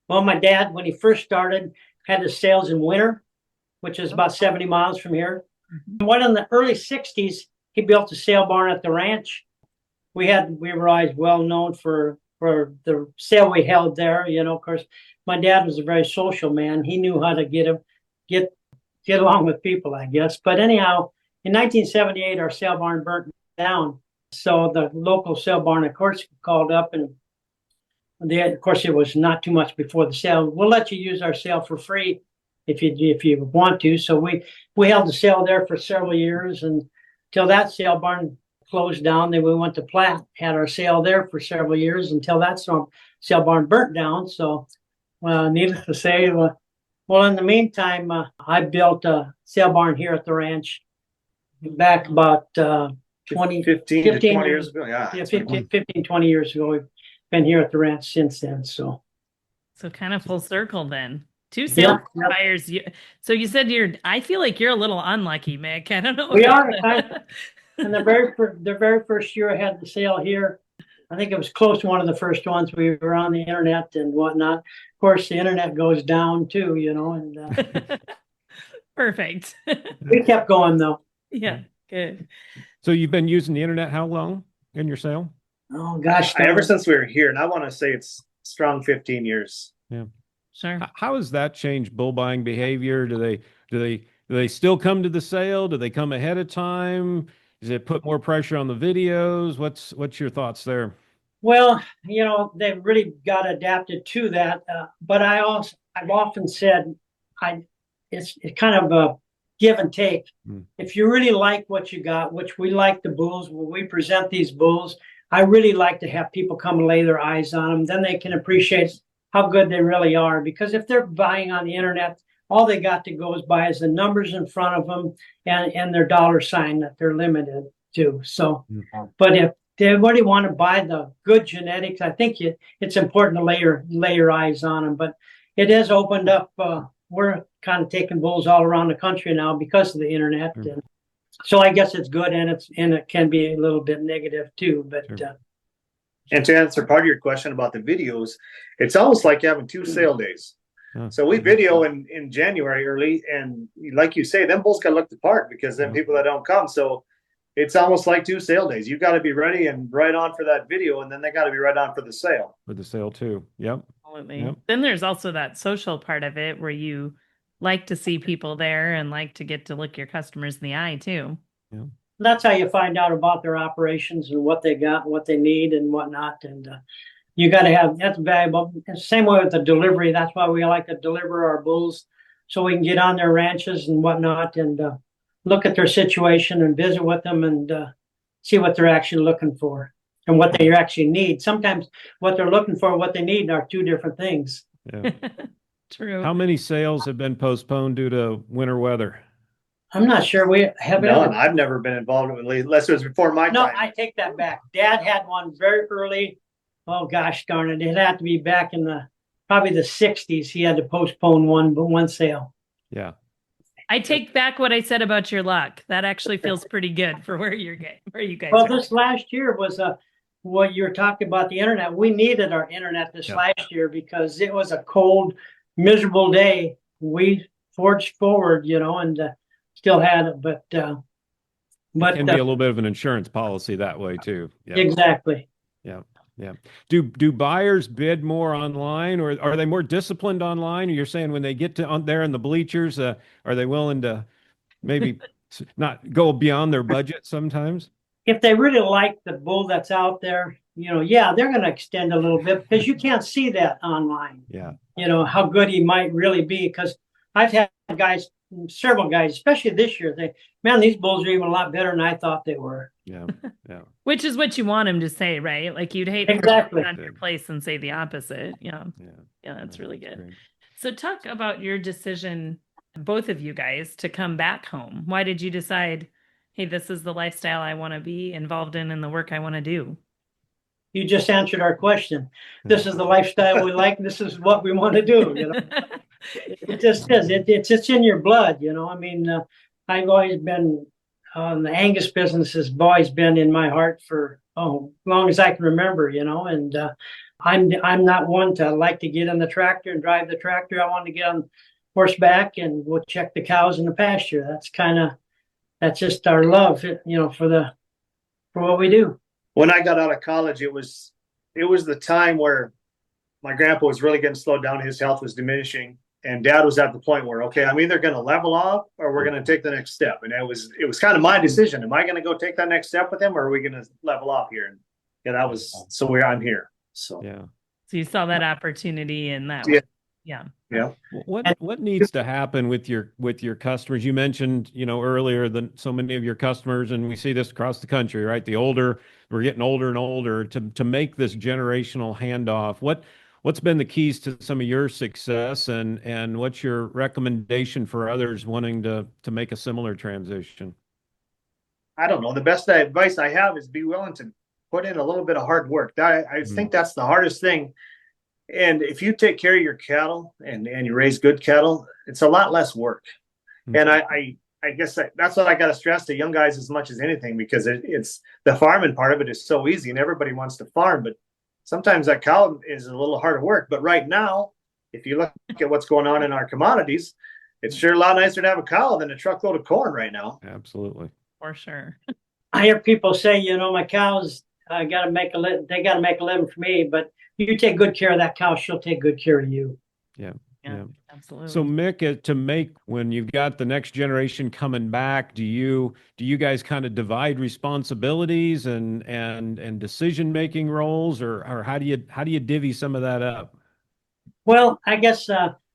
[SPEAKER 3] Well, my dad, when he first started, had his sales in winter, which is about 70 miles from here. Mm-hmm. What in the early 60s, he built a sale barn at the ranch. We were always well known for the sale we held there. Of course, my dad was a very social man. He knew how to get along with people, I guess. But anyhow, in 1978, our sale barn burnt down. So the local sale barn, of course, called up, and of course, it was not too much before the sale. We'll let you use our sale for free if you want to. So we held the sale there for several years, and until that sale barn closed down. Then we went to Platte, had our sale there for several years until that sale barn burnt down. So, needless to say, well, in the meantime, I built a sale barn here at the ranch back about 15
[SPEAKER 4] to 20 years ago. Yeah,
[SPEAKER 3] 15, 20 years ago. We've been here at the ranch since then. So
[SPEAKER 1] kind of full circle then. Two sale buyers. So you said I feel like you're a little unlucky, Mick. I don't know.
[SPEAKER 3] We are. And the very first year I had the sale here, I think it was close to one of the first ones. We were on the internet and whatnot. Of course, the internet goes down too, and
[SPEAKER 1] perfect.
[SPEAKER 3] We kept going though.
[SPEAKER 1] Yeah, good.
[SPEAKER 2] So you've been using the internet how long in your sale?
[SPEAKER 3] Oh gosh,
[SPEAKER 4] ever since we were here, and I want to say it's strong 15 years.
[SPEAKER 2] Yeah,
[SPEAKER 1] sure.
[SPEAKER 2] How has that changed bull buying behavior? Do they still come to the sale? Do they come ahead of time? Does it put more pressure on the videos? What's your thoughts there?
[SPEAKER 3] Well, they've really got adapted to that. But I've often said, it's kind of a give and take. If you really like what you got, which we like the bulls, when we present these bulls, I really like to have people come and lay their eyes on them. Then they can appreciate how good they really are. Because if they're buying on the internet, all they got to go by is the numbers in front of them and their dollar sign that they're limited to. So, but if everybody want to buy the good genetics, I think it's important to lay your eyes on them. But it has opened up. We're kind of taking bulls all around the country now because of the internet. And so I guess it's good, and it can be a little bit negative too. But
[SPEAKER 4] and to answer part of your question about the videos, it's almost like having two sale days. So we video in January early, and like you say, them bulls got looked apart because then people that don't come. So it's almost like two sale days. You got to be ready and right on for that video, and then they got to be right on for the sale.
[SPEAKER 2] For the sale too. Yep.
[SPEAKER 1] Absolutely.
[SPEAKER 2] Yep.
[SPEAKER 1] Then there's also that social part of it where you like to see people there and like to get to look your customers in the eye too.
[SPEAKER 2] Yeah.
[SPEAKER 3] That's how you find out about their operations and what they got, what they need, and whatnot. And you got to have, that's valuable. And same way with the delivery. That's why we like to deliver our bulls so we can get on their ranches and whatnot and look at their situation and visit with them and see what they're actually looking for and what they actually need. Sometimes what they're looking for and what they need are two different things.
[SPEAKER 2] Yeah.
[SPEAKER 1] True.
[SPEAKER 2] How many sales have been postponed due to winter weather?
[SPEAKER 3] I'm not sure we have
[SPEAKER 4] None. I've never been involved with it unless it was before my
[SPEAKER 3] No,
[SPEAKER 4] time.
[SPEAKER 3] I take that back. Dad had one very early. Oh gosh darn it. It had to be back in probably the 60s. He had to postpone one sale.
[SPEAKER 2] Yeah.
[SPEAKER 1] I take back what I said about your luck. That actually feels pretty good for where you guys
[SPEAKER 3] Well,
[SPEAKER 1] are.
[SPEAKER 3] this last year was what you're talking about, the internet. We needed our internet this last year because it was a cold, miserable day. We forged forward, and still had it, but
[SPEAKER 2] It can be a little bit of an insurance policy that way too. Yeah.
[SPEAKER 3] Exactly.
[SPEAKER 2] Yeah. Yeah. Do buyers bid more online, or are they more disciplined online? Or you're saying when they get to on there in the bleachers, are they willing to maybe not go beyond their budget sometimes?
[SPEAKER 3] If they really like the bull that's out there, yeah, they're going to extend a little bit because you can't see that online.
[SPEAKER 2] Yeah.
[SPEAKER 3] How good he might really be. Because I've had several guys, especially this year, these bulls are even a lot better than I thought they were.
[SPEAKER 2] Yeah. Yeah.
[SPEAKER 1] Which is what you want him to say, right? Like you'd hate
[SPEAKER 3] Exactly
[SPEAKER 1] to on your place and say the opposite. Yeah. Yeah, that's really good.
[SPEAKER 2] Great.
[SPEAKER 1] So talk about your decision, both of you guys, to come back home. Why did you decide, hey, this is the lifestyle I want to be involved in and the work I want to do?
[SPEAKER 3] You just answered our question. This is the lifestyle we like. This is what we want to do. It just is. It's in your blood. I've always been the Angus business has always been in my heart for long as I can remember. And I'm not one to like to get in the tractor and drive the tractor. I want to get on horseback and we'll check the cows in the pasture. That's just our love, for what we do.
[SPEAKER 4] When I got out of college, it was the time where my grandpa was really getting slowed down. His health was diminishing, and Dad was at the point where, okay, I'm either going to level off or we're going to take the next step. And it was kind of my decision. Am I going to go take that next step with him, or are we going to level off here? And yeah, that was so where I'm here. So
[SPEAKER 1] yeah. So you saw that opportunity in that.
[SPEAKER 4] Yeah.
[SPEAKER 1] Yeah.
[SPEAKER 4] Yeah.
[SPEAKER 2] What needs to happen with your customers? You mentioned, earlier that so many of your customers, and we see this across the country, right? We're getting older and older to make this generational handoff. What's been the keys to some of your success, and what's your recommendation for others wanting to make a similar transition?
[SPEAKER 4] I don't know. The best advice I have is be willing to put in a little bit of hard work. I think that's the hardest thing. And if you take care of your cattle and you raise good cattle, it's a lot less work. Mm-hmm. And I guess that's what I got to stress to young guys as much as anything, because it's the farming part of it is so easy and everybody wants to farm, but sometimes that cow is a little harder work. But right now, if you look at what's going on in our commodities, it's sure a lot nicer to have a cow than a truckload of corn right now.
[SPEAKER 2] Absolutely.
[SPEAKER 1] For sure.
[SPEAKER 3] I hear people say, my cows, they got to make a living for me, but you take good care of that cow, she'll take good care of you.
[SPEAKER 2] Yeah.
[SPEAKER 1] Yeah, absolutely.
[SPEAKER 2] So Mick, when you've got the next generation coming back, do you guys kind of divide responsibilities and decision-making roles, or how do you divvy some of that up?
[SPEAKER 3] Well, I guess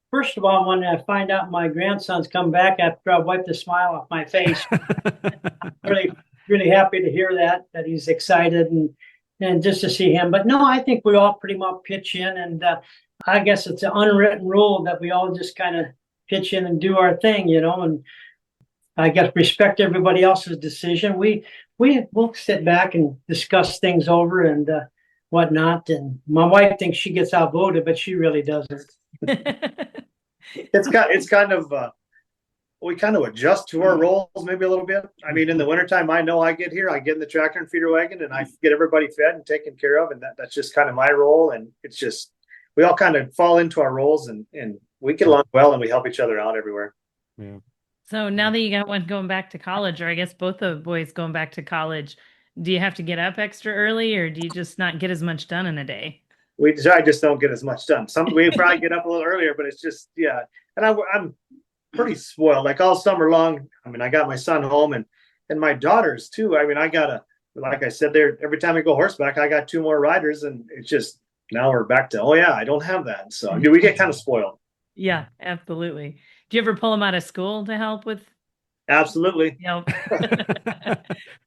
[SPEAKER 3] first of all, when I find out my grandson's come back, after I wipe the smile off my face, I'm really happy to hear that he's excited and just to see him. But no, I think we all pretty much pitch in, and I guess it's an unwritten rule that we all just kind of pitch in and do our thing, and I guess respect everybody else's decision. We'll sit back and discuss things over and whatnot. And my wife thinks she gets outvoted, but she really doesn't.
[SPEAKER 4] It's kind of we kind of adjust to our roles maybe a little bit. I mean, in the wintertime, I know I get in the tractor and feeder wagon and I get everybody fed and taken care of. And that's just kind of my role. And it's just, we all kind of fall into our roles and we get along well and we help each other out everywhere.
[SPEAKER 2] Yeah.
[SPEAKER 1] So now that you got one going back to college, or I guess both the boys going back to college, do you have to get up extra early, or do you just not get as much done in a day?
[SPEAKER 4] I just don't get as much done. We probably get up a little earlier, but it's just, yeah. And I'm pretty spoiled, like all summer long. I mean, I got my son home and my daughters too. I mean, like I said there, every time I go horseback, I got 2 more riders, and it's just, now we're back to, I don't have that. So we get kind of spoiled.
[SPEAKER 1] Yeah, absolutely. Do you ever pull them out of school to help with
[SPEAKER 4] Absolutely.
[SPEAKER 1] Yep.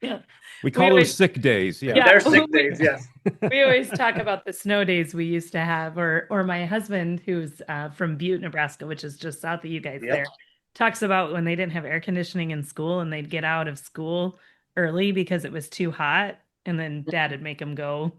[SPEAKER 1] Yeah.
[SPEAKER 2] We call those sick days. Yeah.
[SPEAKER 1] Yeah.
[SPEAKER 4] They're sick days, yes.
[SPEAKER 1] We always talk about the snow days we used to have, or my husband, who's from Butte, Nebraska, which is just south of you guys
[SPEAKER 4] Yep.
[SPEAKER 1] there, talks about when they didn't have air conditioning in school and they'd get out of school early because it was too hot. And then dad would make them go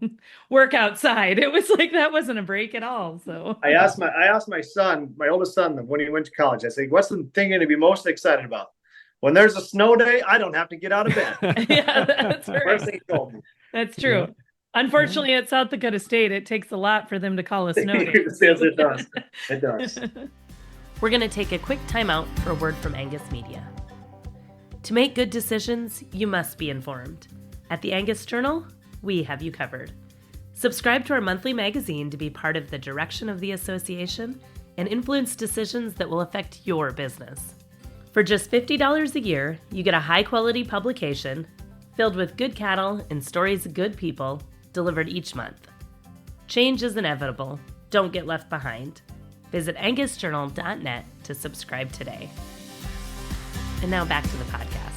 [SPEAKER 1] work outside. It was like that wasn't a break at all. So
[SPEAKER 4] I asked my son, my oldest son, when he went to college, I said, what's the thing going to be most excited about? When there's a snow day, I don't have to get out of bed.
[SPEAKER 1] yeah, that's
[SPEAKER 4] First
[SPEAKER 1] right.
[SPEAKER 4] thing he told me.
[SPEAKER 1] That's true.
[SPEAKER 2] Yeah.
[SPEAKER 1] Unfortunately, at South Dakota State, it takes a lot for them to call a snow day.
[SPEAKER 4] Yes, it does. It does.
[SPEAKER 1] We're going to take a quick timeout for a word from Angus Media. To make good decisions, you must be informed. At the Angus Journal, we have you covered. Subscribe to our monthly magazine to be part of the direction of the association and influence decisions that will affect your business. For just $50 a year, you get a high-quality publication filled with good cattle and stories of good people delivered each month. Change is inevitable. Don't get left behind. Visit angusjournal.net to subscribe today. And now back to the podcast.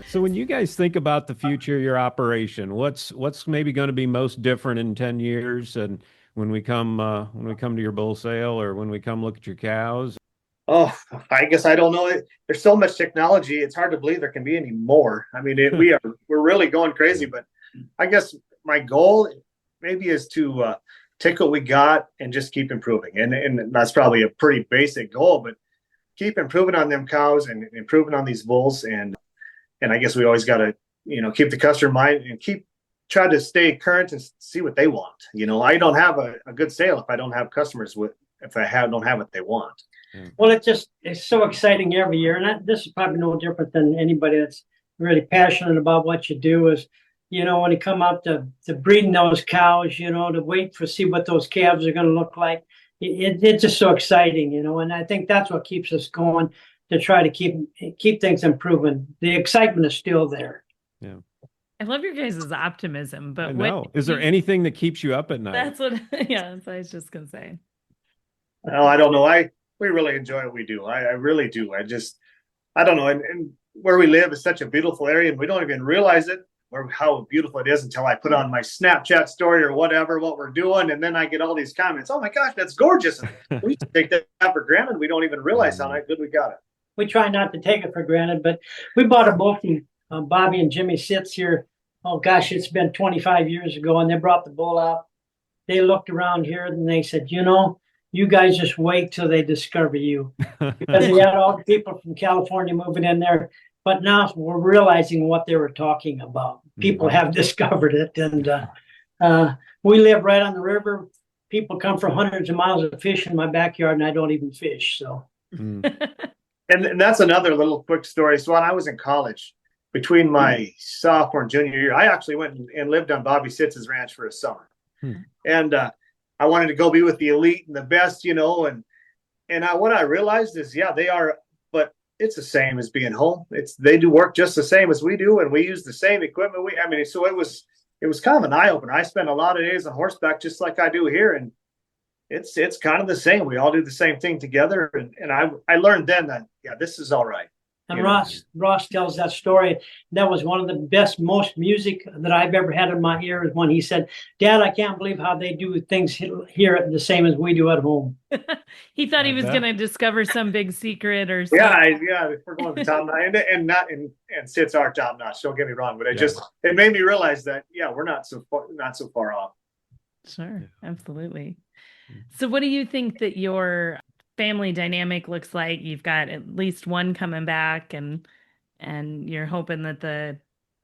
[SPEAKER 2] So when you guys think about the future of your operation, what's maybe going to be most different in 10 years and when we come to your bull sale or when we come look at your cows?
[SPEAKER 4] Oh, I guess I don't know. There's so much technology. It's hard to believe there can be any more. I mean, we're really going crazy, but I guess my goal maybe is to take what we got and just keep improving. And that's probably a pretty basic goal, but keep improving on them cows and improving on these bulls. And I guess we always got to, keep the customer in mind and try to stay current and see what they want. I don't have a good sale if I don't have customers if I don't have what they want.
[SPEAKER 3] Well, it's so exciting every year. And this is probably no different than anybody that's really passionate about what you do is, when you come out to breeding those cows, to wait for see what those calves are going to look like. It's just so exciting, and I think that's what keeps us going to try to keep things improving. The excitement is still there.
[SPEAKER 2] Yeah.
[SPEAKER 1] I love your guys' optimism, but
[SPEAKER 2] I know. Is there anything that keeps you up at night?
[SPEAKER 1] That's what I was just going to say.
[SPEAKER 4] Oh, I don't know. We really enjoy what we do. I really do. I don't know. And where we live is such a beautiful area and we don't even realize it or how beautiful it is until I put on my Snapchat story or whatever, what we're doing. And then I get all these comments. Oh my gosh, that's gorgeous. We used to take that for granted. We don't even realize how good we got it.
[SPEAKER 3] We try not to take it for granted, but we bought a bull from Bobby and Jimmy Sitz here. Oh gosh, it's been 25 years ago. And they brought the bull out. They looked around here and they said, you guys just wait till they discover you. Because they had all the people from California moving in there. But now we're realizing what they were talking about. People have discovered it. And we live right on the river. People come from hundreds of miles to fish in my backyard, and I don't even fish. So,
[SPEAKER 4] and that's another little quick story. So when I was in college, between my sophomore and junior year, I actually went and lived on Bobby Sitz's ranch for a summer. And I wanted to go be with the elite and the best, and what I realized is, they are, but it's the same as being home. They do work just the same as we do, and we use the same equipment. So it was kind of an eye opener. I spent a lot of days on horseback, just like I do here, and it's kind of the same. We all do the same thing together, and I learned then that this is all right.
[SPEAKER 3] And Ross tells that story. That was one of the best, most music that I've ever had in my ear is when he said, Dad, I can't believe how they do things here the same as we do at home.
[SPEAKER 1] He thought he was going to discover some big secret or something.
[SPEAKER 4] Yeah, we're going to top notch and Sit's our top notch. Don't get me wrong, but it made me realize that we're not so far off.
[SPEAKER 1] Sure, absolutely. So, what do you think that your family dynamic looks like? You've got at least one coming back, and you're hoping that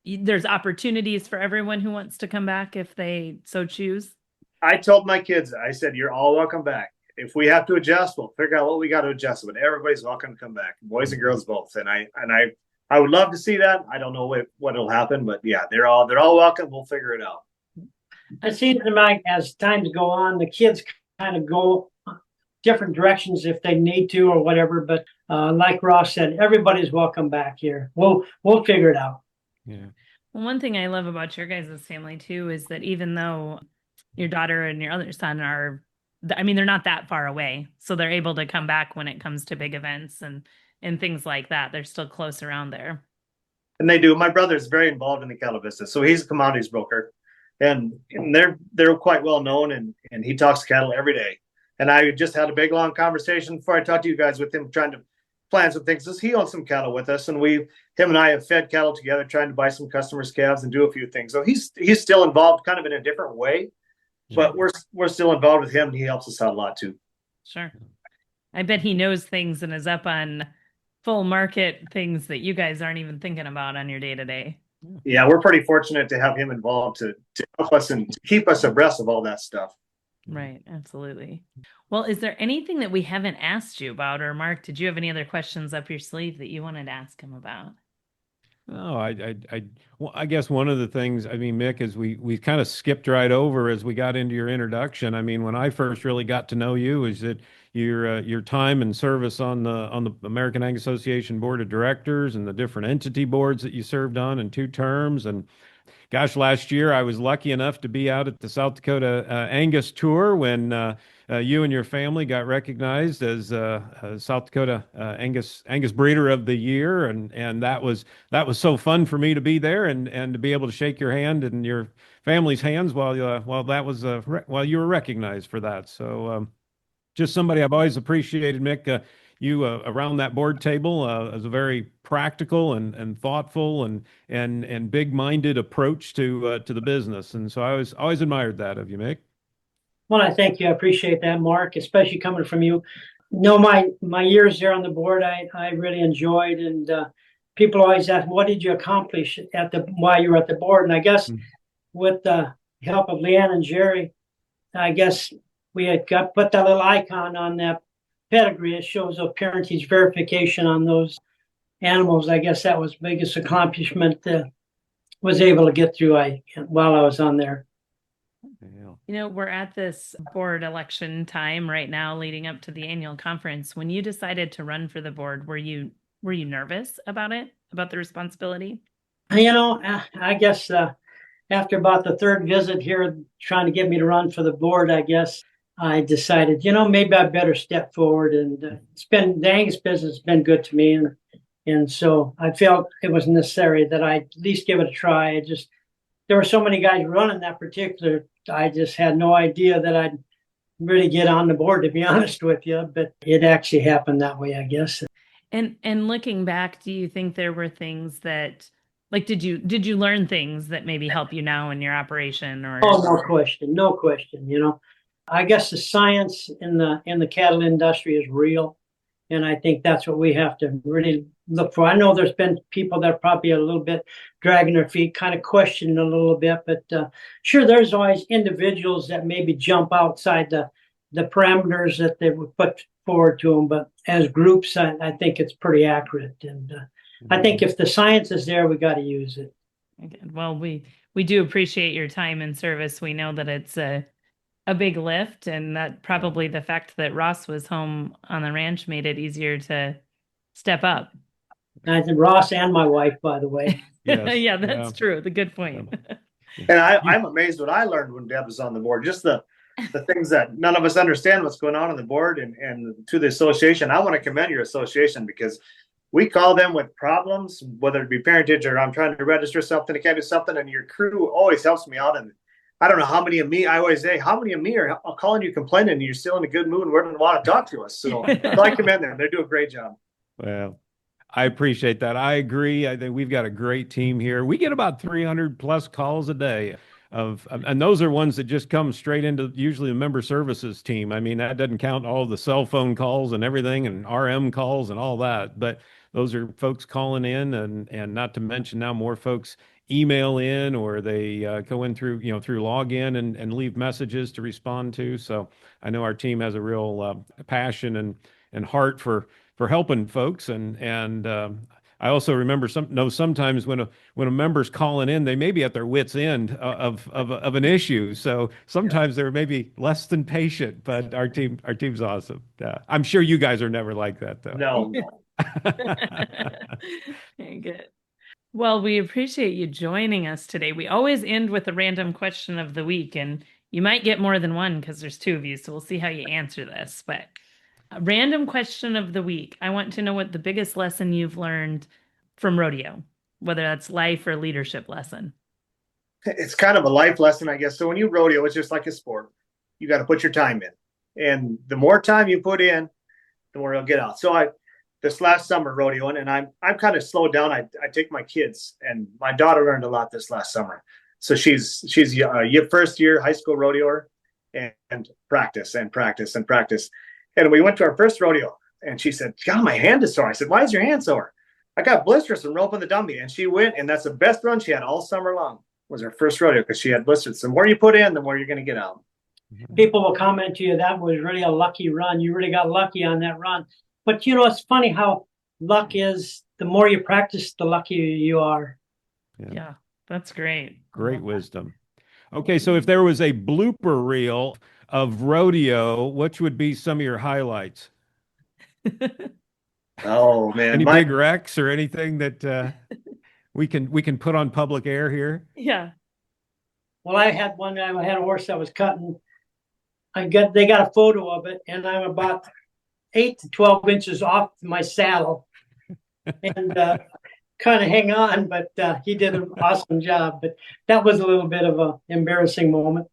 [SPEAKER 1] there's opportunities for everyone who wants to come back if they so choose.
[SPEAKER 4] I told my kids, I said, you're all welcome back. If we have to adjust, we'll figure out what we got to adjust. But everybody's welcome to come back, boys and girls both. And I would love to see that. I don't know what will happen, but they're all welcome. We'll figure it out.
[SPEAKER 3] I see it like as times go on, the kids kind of go different directions if they need to or whatever. But like Ross said, everybody's welcome back here. We'll figure it out.
[SPEAKER 2] Yeah.
[SPEAKER 1] Well, one thing I love about your guys' family too is that even though your daughter and your other son they're not that far away, so they're able to come back when it comes to big events and and things like that. They're still close around there.
[SPEAKER 4] And they do. My brother's very involved in the cattle business, so he's a commodities broker, and they're quite well known, and he talks cattle every day. And I just had a big long conversation before I talked to you guys with him, trying to plan some things. He owns some cattle with us, and him and I have fed cattle together, trying to buy some customers' calves and do a few things. So he's still involved, kind of in a different way, but we're still involved with him, and he helps us out a lot too.
[SPEAKER 1] Sure. I bet he knows things and is up on full market things that you guys aren't even thinking about on your day to day.
[SPEAKER 4] Yeah, we're pretty fortunate to have him involved to help us and to keep us abreast of all that stuff.
[SPEAKER 1] Right, absolutely. Well, is there anything that we haven't asked you about? Or Mark, did you have any other questions up your sleeve that you wanted to ask him about?
[SPEAKER 2] No, well, I guess one of the things, I mean, Mick, is we kind of skipped right over as we got into your introduction. I mean, when I first really got to know you, is that your time and service on the American Ag Association Board of Directors and the different entity boards that you served on in 2 terms. And gosh, last year I was lucky enough to be out at the South Dakota Angus tour when you and your family got recognized as South Dakota Angus Breeder of the Year, and that was so fun for me to be there and to be able to shake your hand and your family's hands while you were recognized for that. So just somebody I've always appreciated, Mick. You around that board table as a very practical and thoughtful and big-minded approach to the business, and so I always admired that of you, Mick.
[SPEAKER 3] Well, I thank you. I appreciate that, Mark, especially coming from you. No, my years there on the board, I really enjoyed, and people always ask, "What did you accomplish while you were at the board?" And I guess with the help of Lynn and Jerry, I guess we had put that little icon on that pedigree. It shows a parentage verification on those animals. I guess that was the biggest accomplishment that was able to get through while I was on there.
[SPEAKER 1] You know, we're at this board election time right now leading up to the annual conference. When you decided to run for the board, were you nervous about it, about the responsibility?
[SPEAKER 3] You know, I guess after about the 3rd visit here trying to get me to run for the board, I guess I decided, maybe I better step forward. And the Angus business has been good to me. And so I felt it was necessary that I at least give it a try. There were so many guys running that particular, I just had no idea that I'd really get on the board, to be honest with you. But it actually happened that way, I guess.
[SPEAKER 1] And looking back, do you think there were things that, like, did you learn things that maybe help you now in your operation? Or
[SPEAKER 3] Oh, no question. I guess the science in the cattle industry is real, and I think that's what we have to really look for. I know there's been people that are probably a little bit dragging their feet, kind of questioning a little bit, but sure, there's always individuals that maybe jump outside the parameters that they would put forward to them. But as groups, I think it's pretty accurate, and I think if the science is there, we got to use it.
[SPEAKER 1] Well, we do appreciate your time and service. We know that it's a big lift, and that probably the fact that Ross was home on the ranch made it easier to step up.
[SPEAKER 3] I think Ross and my wife, by the way.
[SPEAKER 1] Yes. Yeah, that's true. The good point.
[SPEAKER 4] And I'm amazed what I learned when Deb was on the board. Just the things that none of us understand what's going on the board and to the association. I want to commend your association because we call them with problems, whether it be parentage or I'm trying to register something, I can't do something, and your crew always helps me out. And I don't know how many of me, I always say, how many of me are calling you complaining and you're still in a good mood and wouldn't want to talk to us. So I commend them. They do a great job.
[SPEAKER 2] Well, I appreciate that. I agree. I think we've got a great team here. We get about 300 plus calls a day and those are ones that just come straight into usually the member services team. I mean, that doesn't count all the cell phone calls and everything and RM calls and all that, but those are folks calling in and not to mention now more folks email in or they go in through login and leave messages to respond to. So I know our team has a real passion and heart for helping folks. And I also remember sometimes when a member's calling in, they may be at their wit's end of an issue. So sometimes they're maybe less than patient, but our team's awesome. I'm sure you guys are never like that though.
[SPEAKER 4] No.
[SPEAKER 1] Very good. Well, we appreciate you joining us today. We always end with a random question of the week, and you might get more than one because there's 2 of you, so we'll see how you answer this. But A random question of the week. I want to know what the biggest lesson you've learned from rodeo, whether that's life or leadership lesson.
[SPEAKER 4] It's kind of a life lesson, I guess. So when you rodeo, it's just like a sport. You got to put your time in. And the more time you put in, the more you'll get out. So this last summer rodeoing, and I'm kind of slowed down. I take my kids, and my daughter learned a lot this last summer. So she's a first year high school rodeoer, and practice and practice and practice. And we went to our first rodeo, and she said, "God, my hand is sore." I said, "Why is your hand sore?" "I got blisters from roping the dummy." And she went, and that's the best run she had all summer long. Was her first rodeo because she had blisters. The more you put in, the more you're going to get out.
[SPEAKER 3] People will comment to you, that was really a lucky run. You really got lucky on that run. But it's funny how luck is. The more you practice, the luckier you are.
[SPEAKER 1] Yeah, that's great.
[SPEAKER 2] Great wisdom. Okay, so if there was a blooper reel of rodeo, which would be some of your highlights?
[SPEAKER 4] Oh man,
[SPEAKER 2] Any big wrecks or anything that we can put on public air here?
[SPEAKER 1] Yeah.
[SPEAKER 3] Well, I had one. I had a horse that was cutting. They got a photo of it, and I'm about 8 to 12 inches off my saddle, and kind of hang on. But he did an awesome job. But that was a little bit of an embarrassing moment.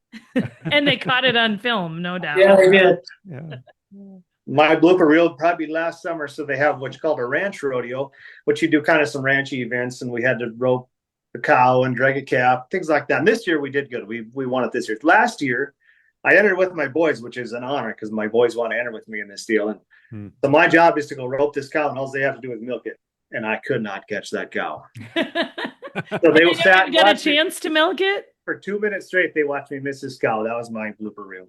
[SPEAKER 1] And they caught it on film, no doubt.
[SPEAKER 3] Yeah, they did.
[SPEAKER 2] Yeah.
[SPEAKER 4] My blooper reel would probably be last summer. So they have what's called a ranch rodeo, which you do kind of some ranchy events, and we had to rope the cow and drag a calf, things like that. And this year we did good. We won it this year. Last year, I entered with my boys, which is an honor because my boys want to enter with me in this deal. And so my job is to go rope this cow, and all they have to do is milk it. And I could not catch that cow. So they will sat
[SPEAKER 1] get a chance to milk it
[SPEAKER 4] for 2 minutes straight. They watched me miss this cow. That was my blooper reel.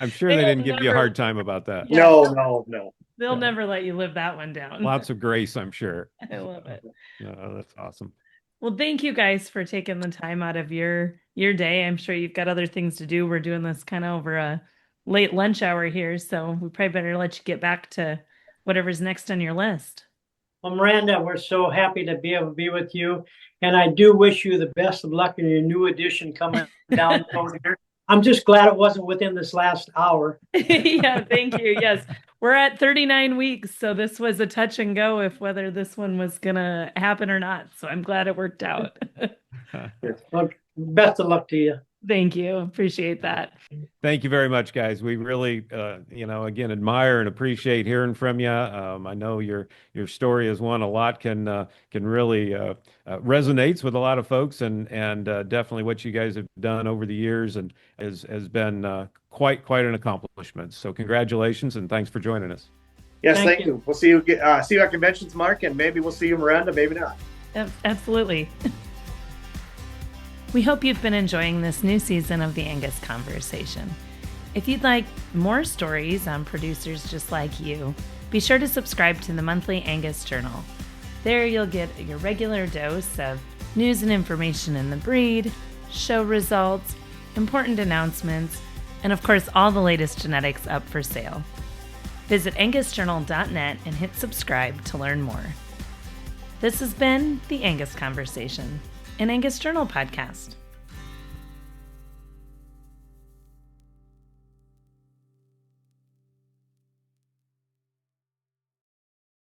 [SPEAKER 2] I'm sure they didn't give you a hard time about that.
[SPEAKER 1] Yeah.
[SPEAKER 4] No.
[SPEAKER 1] They'll never let you live that one down.
[SPEAKER 2] Lots of grace, I'm sure.
[SPEAKER 1] I love it.
[SPEAKER 2] No, that's awesome.
[SPEAKER 1] Well, thank you guys for taking the time out of your day. I'm sure you've got other things to do. We're doing this kind of over a late lunch hour here, so we probably better let you get back to whatever's next on your list.
[SPEAKER 3] Well, Miranda, we're so happy to be able to be with you, and I do wish you the best of luck in your new edition coming down over here. I'm just glad it wasn't within this last hour.
[SPEAKER 1] Yeah, thank you. Yes, we're at 39 weeks, so this was a touch and go if whether this one was going to happen or not. So I'm glad it worked out.
[SPEAKER 3] Well, best of luck to you.
[SPEAKER 1] Thank you. Appreciate that.
[SPEAKER 2] Thank you very much, guys. We really, again, admire and appreciate hearing from you. I know your story is one a lot can really resonates with a lot of folks, and definitely what you guys have done over the years and has been quite an accomplishment. So congratulations and thanks for joining us.
[SPEAKER 4] Yes, thank you. We'll see you at conventions, Mark, and maybe we'll see you, Miranda. Maybe not.
[SPEAKER 1] Absolutely. We hope you've been enjoying this new season of the Angus Conversation. If you'd like more stories on producers just like you, be sure to subscribe to the monthly Angus Journal. There you'll get your regular dose of news and information in the breed, show results, important announcements, and of course all the latest genetics up for sale. Visit angusjournal.net and hit subscribe to learn more. This has been the Angus Conversation, an Angus Journal podcast.